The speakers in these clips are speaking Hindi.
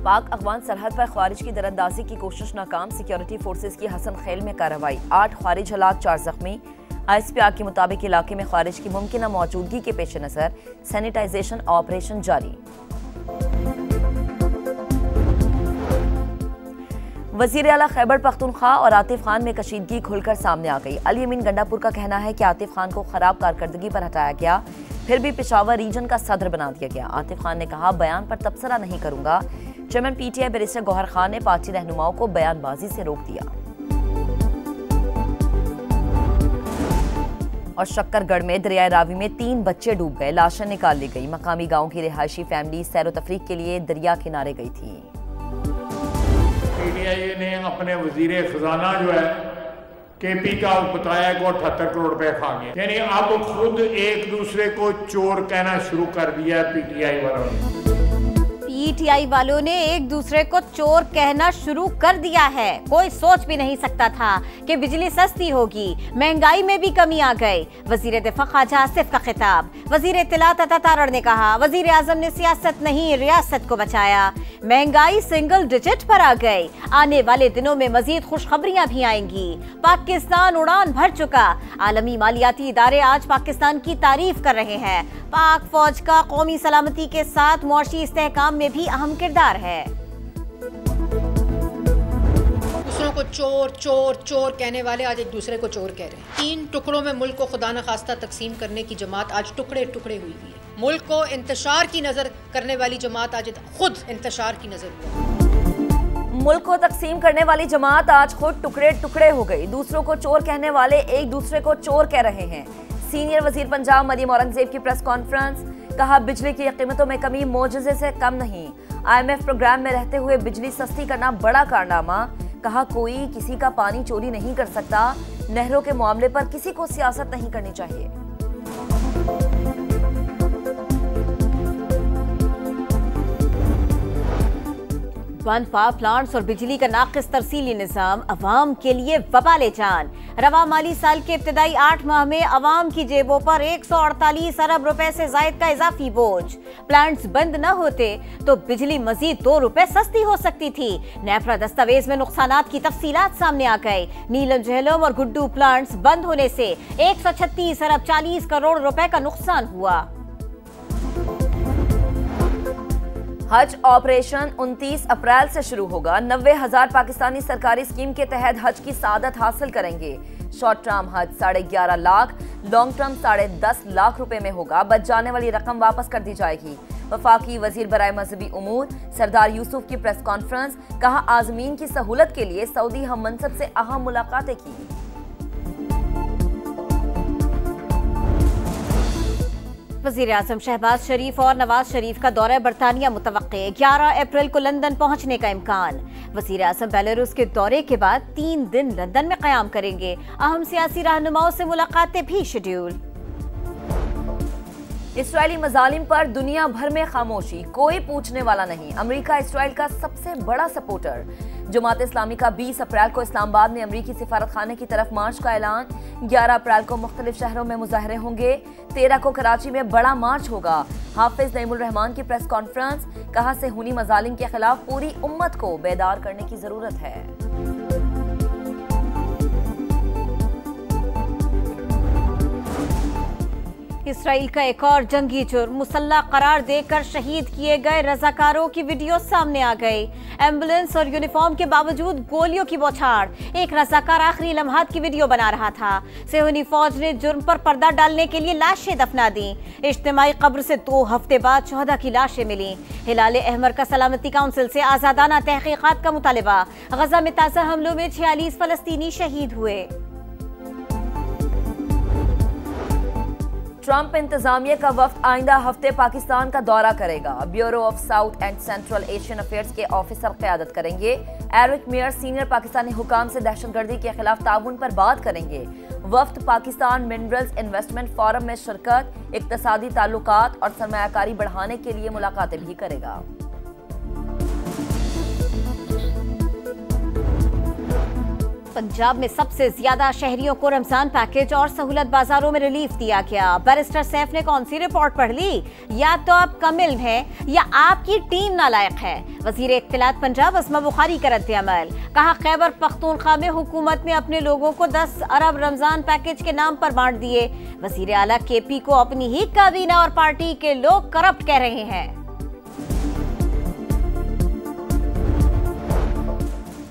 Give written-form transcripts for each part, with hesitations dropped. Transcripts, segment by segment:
पाक अफगान सरहद पर ख्वारिज की दरअंदाजी की कोशिश नाकाम, सिक्योरिटी फोर्सेज की हसन खेल में कार्रवाई, 8 ख्वारिज हलाक 4 जख्मी। ISPR के मुताबिक इलाके में ख्वारिज की मुमकिन मौजूदगी के पेश नजर सैनिटाइजेशन ऑपरेशन जारी। वजीर आला खैबर पख्तूनख्वा और आतिफ खान में कशीदगी खुलकर सामने आ गई। अली अमीन गंडापुर का कहना है कि आतिफ खान को खराब कारकर्दगी पर हटाया गया, फिर भी पेशावर रीजन का सदर बना दिया गया। आतिफ खान ने कहा, बयान पर तबसरा नहीं करूंगा। Chairman PTI barrister Gauhar Khan ने पार्टी रहनुमाओं को बयानबाजी से रोक दिया। और शक्करगढ़ में दरियाए रावी में 3 बच्चे डूब गए, लाशें निकाल ली गई। मकामी गांव की रिहायशी फैमिली सैर तफरीक के लिए दरिया किनारे गई थी। PTI ने अपने वजीर खजाना जो है KP का बताया कि 78 करोड़ रुपए खा गए, यानी अब खुद एक दूसरे को चोर कहना शुरू कर दिया है PTI वालों ने। PTI वालों ने एक दूसरे को चोर कहना शुरू कर दिया है। कोई सोच भी नहीं सकता था कि बिजली सस्ती होगी, महंगाई में भी कमी आ गई। वजीर दिफा ख्वाजा आसिफ का खिताब। वजीर इत्तलात अता तारड़ ने कहा, वजीर आजम ने सियासत नहीं रियासत को बचाया। महंगाई सिंगल डिजिट पर आ गई। आने वाले दिनों में मजीद खुशखबरियां भी आएंगी। पाकिस्तान उड़ान भर चुका। आलमी मालियाती इदारे आज पाकिस्तान की तारीफ कर रहे हैं। पाक फौज का कौमी सलामती के साथ मुआशी इस्तेहकाम में भी अहम किरदार है। दूसरों को चोर चोर चोर कहने वाले आज एक दूसरे को चोर कह रहे हैं। 3 टुकड़ों में मुल्क को खुदा न खास्ता तकसीम करने की जमात आज टुकड़े टुकड़े हुई है। मुल्क को इंतशार की नजर करने वाली जमात आज खुद इंतशार की नजर हुई। मुल्क को तकसीम करने वाली जमात आज खुद टुकड़े टुकड़े हो गई। दूसरों को चोर कहने वाले एक दूसरे को चोर कह रहे हैं। सीनियर वजीर पंजाब मरियम औरंगजेब की प्रेस कॉन्फ्रेंस। कहा, बिजली की कीमतों में कमी मोजज़े से कम नहीं। IMF प्रोग्राम में रहते हुए बिजली सस्ती करना बड़ा कारनामा। कहा, कोई किसी का पानी चोरी नहीं कर सकता। नहरों के मामले पर किसी को सियासत नहीं करनी चाहिए। बंद पावर प्लांट्स और बिजली का नाकिस तरसीली निजाम अवाम के लिए वबाले जान। रवा माली साल के इब्तदाई 8 माह में अवाम की जेबों पर 148 अरब रुपए से जायद का इजाफी बोझ। प्लांट्स बंद न होते तो बिजली मजीद 2 रुपए सस्ती हो सकती थी। नेफ्रा दस्तावेज में नुकसानात की तफसीलात सामने आ गए। नीलम झेलम और गुड्डू प्लांट्स बंद होने से 136 अरब 40 करोड़ रुपए का नुकसान हुआ। हज ऑपरेशन 29 अप्रैल से शुरू होगा। 90,000 पाकिस्तानी सरकारी स्कीम के तहत हज की सादत हासिल करेंगे। शॉर्ट टर्म हज 11.5 लाख, लॉन्ग टर्म 10.5 लाख रुपए में होगा। बच जाने वाली रकम वापस कर दी जाएगी। वफाकी वजीर बराए मजहबी उमूर सरदार यूसुफ की प्रेस कॉन्फ्रेंस। कहा, आजमीन की सहूलत के लिए सऊदी हम मनसब से अहम मुलाकातें की। वज़ीर आज़म शहबाज शरीफ और नवाज शरीफ का दौरा बरतानिया मुतवक्के। 11 अप्रैल को लंदन पहुंचने का इम्कान। वज़ीर आज़म बेलारूस के दौरे के बाद 3 दिन लंदन में क़याम करेंगे। अहम सियासी रहनुमाओं से मुलाकातें भी शेड्यूल। इसराइली मजालिम पर दुनिया भर में खामोशी, कोई पूछने वाला नहीं। अमेरिका इसराइल का सबसे बड़ा सपोर्टर। जमात इस्लामी का 20 अप्रैल को इस्लामाबाद में अमरीकी सिफारत खाने की तरफ मार्च का ऐलान। 11 अप्रैल को मुख्तलिफ शहरों में मुजाहरे होंगे। 13 को कराची में बड़ा मार्च होगा। हाफिज नईमुल रहमान की प्रेस कॉन्फ्रेंस। कहा, सेहूनी मजालिम के खिलाफ पूरी उम्मत को बेदार करने की जरूरत है। इसराइल का एक और जंगी जुर्म, मुसल्ला करार देकर शहीद किए गए रजाकारों की वीडियो सामने आ गई। एम्बुलेंस और यूनिफॉर्म के बावजूद गोलियों की बौछार। एक रजाकार आखिरी लम्हात की वीडियो बना रहा था। सेहूनी फौज ने जुर्म पर पर्दा डालने के लिए लाशें दफना दी। इज्तिमाई कब्र से 2 हफ्ते बाद 14 की लाशें मिली। हिलाल अहमर का सलामती काउंसिल से आजादाना तहकीकात का मुतालिबा। गजा में ताज़ा हमलों में 46 फलस्तीनी शहीद हुए। ट्रंप इंतजामिया का वफ्द आइंदा हफ्ते पाकिस्तान का दौरा करेगा। Bureau of south and central Asian affairs के ऑफिसर क़यादत करेंगे। एरिक मेयर सीनियर पाकिस्तानी हुकाम से दहशतगर्दी के खिलाफ ताउन पर बात करेंगे। वफ्द पाकिस्तान मिनरल्स इन्वेस्टमेंट फोरम में शिरकत, इक्तसादी ताल्लुकात और सरमायाकारी बढ़ाने के लिए मुलाकातें भी करेगा। पंजाब में सबसे ज्यादा शहरियों को रमजान पैकेज और सहूलत बाजारों में रिलीफ दिया गया। बैरिस्टर सैफ ने कौन सी रिपोर्ट पढ़ ली? या तो आप कम इल्म है या आपकी टीम नालायक है। वजीर इत्तलात पंजाब अस्मा बुखारी का रद्द-ए-अमल। कहा खैबर पख्तूनख्वा में हुकूमत ने अपने लोगों को 10 अरब रमजान पैकेज के नाम पर बांट दिए। वजीर आला केपी को अपनी ही काबीना और पार्टी के लोग करप्ट कह रहे हैं।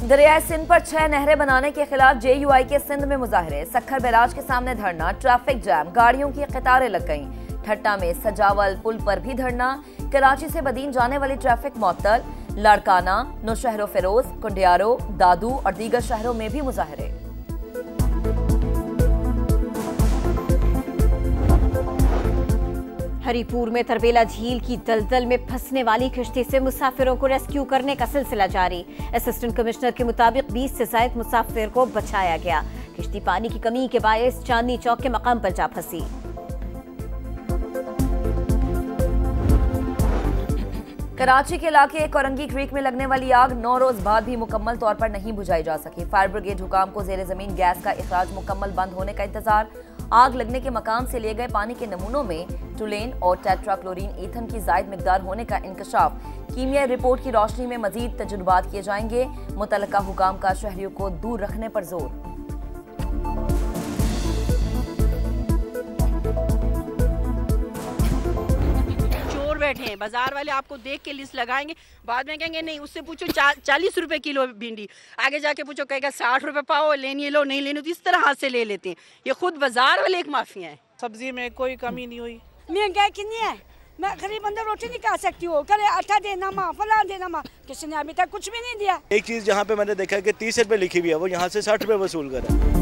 दरियाए सिंध पर 6 नहरें बनाने के खिलाफ JUI के सिंध में मुजाहरे। सक्खर बैराज के सामने धरना, ट्रैफिक जैम, गाड़ियों की कतारें लग गईं। ठट्टा में सजावल पुल पर भी धरना। कराची से बदीन जाने वाली ट्रैफिक मुअत्तल। लाड़काना, नौशहरो फिरोज, कुंडियारो, दादू और दीगर शहरों में भी मुजाहरे। हरिपुर में तरबेला झील की दलदल में फंसने वाली किश्ती से मुसाफिरों को रेस्क्यू करने का सिलसिला जारी। असिस्टेंट कमिश्नर के मुताबिक 20 से ज्यादा मुसाफिर को बचाया गया। किश्ती पानी की कमी के बायस चांदनी चौक के मकाम पर जा फंसी। कराची के इलाके कोरंगी क्रीक में लगने वाली आग 9 रोज बाद भी मुकम्मल तौर पर नहीं बुझाई जा सकी। फायर ब्रिगेड हुकाम को जेर जमीन गैस का इखराज मुकम्मल बंद होने का इंतजार। आग लगने के मकाम से लिए गए पानी के नमूनों में टुलेन और टेट्राक्लोरीन ईथन की जायद मिकदार होने का इंकशाफ। कीमियाई रिपोर्ट की रोशनी में मजीद तजुर्बात किए जाएंगे। मुतल्लिका हुकाम का शहरियों को दूर रखने पर जोर। बैठे हैं बाजार वाले, आपको देख के लिस्ट लगाएंगे, बाद में कहेंगे नहीं उससे पूछो 40 रुपए किलो भिंडी, आगे जाके पूछो कहेगा 60 रुपए पाओ, लेनी लो नहीं लेनी, तो इस तरह हाथ से ले लेते हैं। ये खुद बाजार वाले एक माफिया है। सब्जी में कोई कमी नहीं हुई। महंगाई कितनी है, मैं गरीब बंदा रोटी नहीं खा सकती हूँ, करे आटा देना माँ फलान देना माँ, किसी ने अभी तक कुछ भी नहीं दिया। एक चीज जहाँ पे मैंने देखा है कि 30 रुपए लिखी हुई है, वो यहाँ से 60 रुपए वसूल कर रहा है।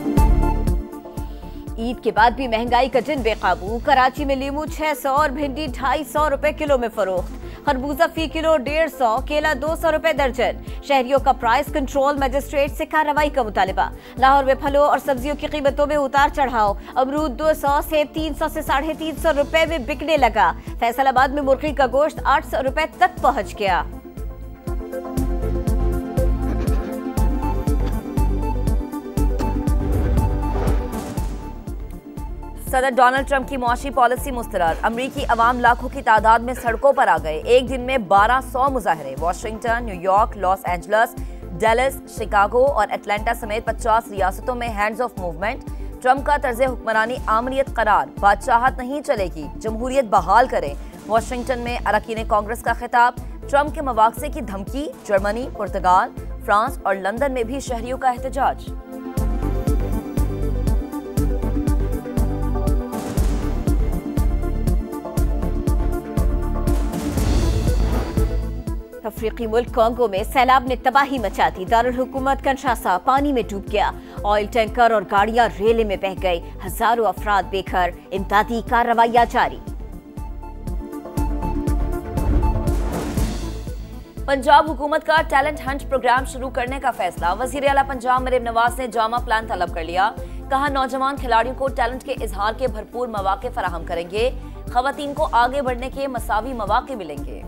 ईद के बाद भी महंगाई का जिन बेकाबू। कराची में लीमू 600 और भिंडी 250 रुपए किलो में फरोख्त। खरबूजा फी किलो 150, केला 200 रुपए दर्जन। शहरियों का प्राइस कंट्रोल मजिस्ट्रेट से कार्रवाई का मुतालिबा। लाहौर में फलों और सब्जियों की कीमतों में उतार चढ़ाव। अमरूद 200 से 300 से 350 रुपए में बिकने लगा। फैसलाबाद में मुर्गी का गोश्त 800 रुपए तक पहुंच गया। सदर डोनाल्ड ट्रंप की मुआशी पॉलिसी मुस्तरद। अमरीकी अवाम लाखों की तादाद में सड़कों पर आ गए। एक दिन में 1200 मुजाहरे। Washington, New York, Los Angeles, Dallas, Chicago और एटलांटा समेत 50 रियासतों में हैंड्स ऑफ मूवमेंट। ट्रंप का तर्ज हुक्मरानी आमरीत करार, बादशाहत नहीं चलेगी, जमहूरियत बहाल करें। वाशिंगटन में अरकान कांग्रेस का खिताब। ट्रंप के मवाक़से की धमकी। जर्मनी, पुर्तगाल, फ्रांस और लंदन में भी शहरियों का एहतजाज। अफ्रीकी मुल्क कांगो में सैलाब ने तबाही मचा दी। दारुल हुकूमत कंशासा पानी में डूब गया। ऑयल टैंकर और गाड़ियां रेले में बह गई। हजारों अफराद बेघर। इमदादी कार्रवाइयां जारी। पंजाब हुकूमत का टैलेंट हंट प्रोग्राम शुरू करने का फैसला। वजीर आला पंजाब मरीम नवाज ने जामा प्लान तलब कर लिया। कहा नौजवान खिलाड़ियों को टैलेंट के इजहार के भरपूर मौके फराहम करेंगे। खवातीन को आगे बढ़ने के मसावी मौके मिलेंगे।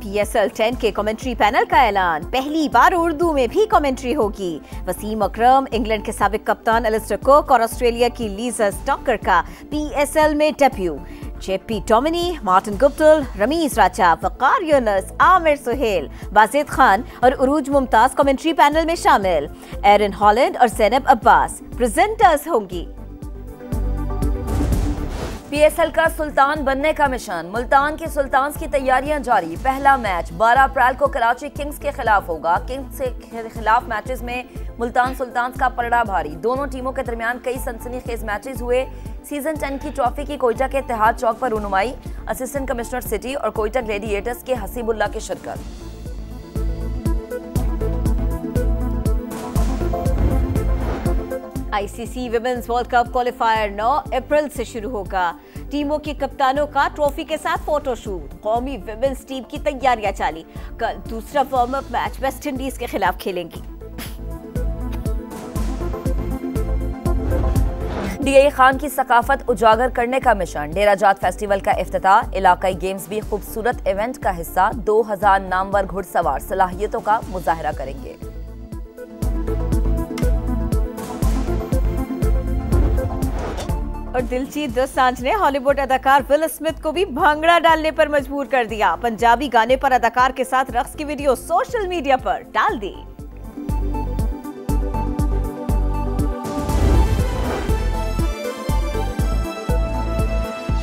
PSL 10 के कमेंट्री पैनल का ऐलान। पहली बार उर्दू में भी कमेंट्री होगी। वसीम अकरम, इंग्लैंड के साबिक कप्तान एलिस्टर कुक और ऑस्ट्रेलिया की लीजा स्टॉकर का PSL में debut. JP Duminy, Martin Guptill, Ramiz Raja, Waqar Younis, Aamir Sohail, Bazid Khan और उरूज मुमताज कमेंट्री पैनल में शामिल। एरन हॉलैंड और ज़ैनब अब्बास प्रेजेंटर्स होंगी। PSL का सुल्तान बनने का मिशन। मुल्तान के सुल्तान्स की तैयारियां जारी। पहला मैच 12 अप्रैल को कराची किंग्स के खिलाफ होगा। किंग्स के खिलाफ मैचेस में मुल्तान सुल्तान्स का पलड़ा भारी। दोनों टीमों के दरमियान कई सनसनीखेज मैचेस हुए। सीजन 10 की ट्रॉफी की कोयटा के इत्तेहाद चौक पर रुनुमाई। असिस्टेंट कमिश्नर सिटी और कोयटा ग्लेडिएटर्स के हसीबुल्लाह की शिरकत। ICC women's world cup qualifier 9 अप्रैल से शुरू होगा। टीमों के कप्तानों का ट्रॉफी के साथ फोटोशूट। कौमी विमेंस टीम की तैयारियां जारी। कल दूसरा warm up match West Indies के खिलाफ खेलेंगी। डीआई खान की सकाफत उजागर करने का मिशन, डेरा जात फेस्टिवल का इफ्तिताह, इलाकाई गेम्स भी खूबसूरत इवेंट का हिस्सा, 2000 नामवर घुड़सवार सलाहियतों का मुजाहरा करेंगे। और दिलजीत दोसांझ ने हॉलीवुड अदाकार विल स्मिथ को भी भांगड़ा डालने पर मजबूर कर दिया। पंजाबी गाने पर अदाकार के साथ रक्स की वीडियो सोशल मीडिया पर डाल दी।